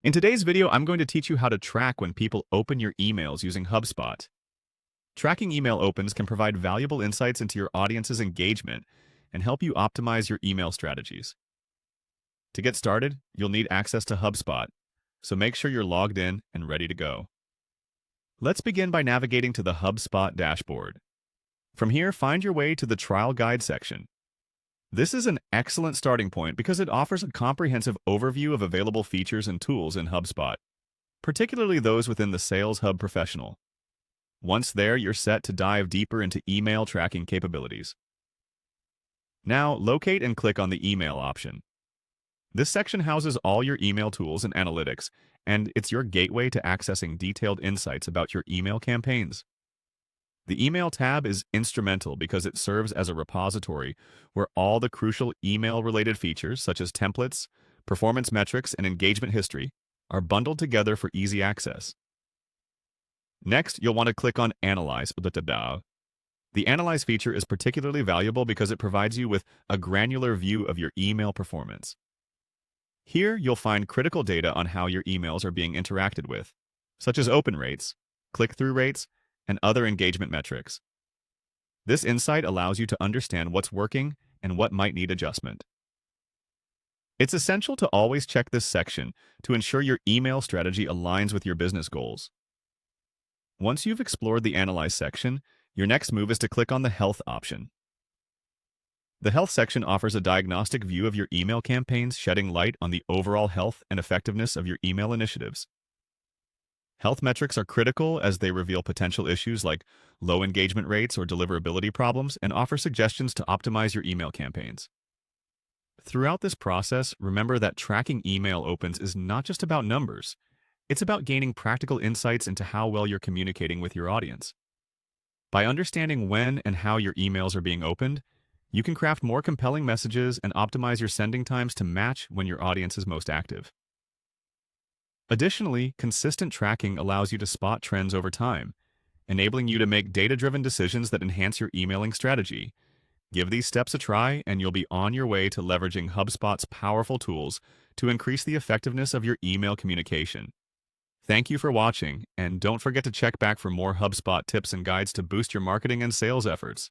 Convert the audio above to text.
In today's video, I'm going to teach you how to track when people open your emails using HubSpot. Tracking email opens can provide valuable insights into your audience's engagement and help you optimize your email strategies. To get started, you'll need access to HubSpot, so make sure you're logged in and ready to go. Let's begin by navigating to the HubSpot dashboard. From here, find your way to the Trial Guide section. This is an excellent starting point because it offers a comprehensive overview of available features and tools in HubSpot, particularly those within the Sales Hub Professional. Once there, you're set to dive deeper into email tracking capabilities. Now, locate and click on the Email option. This section houses all your email tools and analytics, and it's your gateway to accessing detailed insights about your email campaigns. The Email tab is instrumental because it serves as a repository where all the crucial email-related features, such as templates, performance metrics, and engagement history, are bundled together for easy access. Next, you'll want to click on Analyze. The Analyze feature is particularly valuable because it provides you with a granular view of your email performance. Here, you'll find critical data on how your emails are being interacted with, such as open rates, click-through rates, and other engagement metrics. This insight allows you to understand what's working and what might need adjustment. It's essential to always check this section to ensure your email strategy aligns with your business goals. Once you've explored the Analyze section, your next move is to click on the Health option. The Health section offers a diagnostic view of your email campaigns, shedding light on the overall health and effectiveness of your email initiatives. Health metrics are critical as they reveal potential issues like low engagement rates or deliverability problems and offer suggestions to optimize your email campaigns. Throughout this process, remember that tracking email opens is not just about numbers. It's about gaining practical insights into how well you're communicating with your audience. By understanding when and how your emails are being opened, you can craft more compelling messages and optimize your sending times to match when your audience is most active. Additionally, consistent tracking allows you to spot trends over time, enabling you to make data-driven decisions that enhance your emailing strategy. Give these steps a try, and you'll be on your way to leveraging HubSpot's powerful tools to increase the effectiveness of your email communication. Thank you for watching, and don't forget to check back for more HubSpot tips and guides to boost your marketing and sales efforts.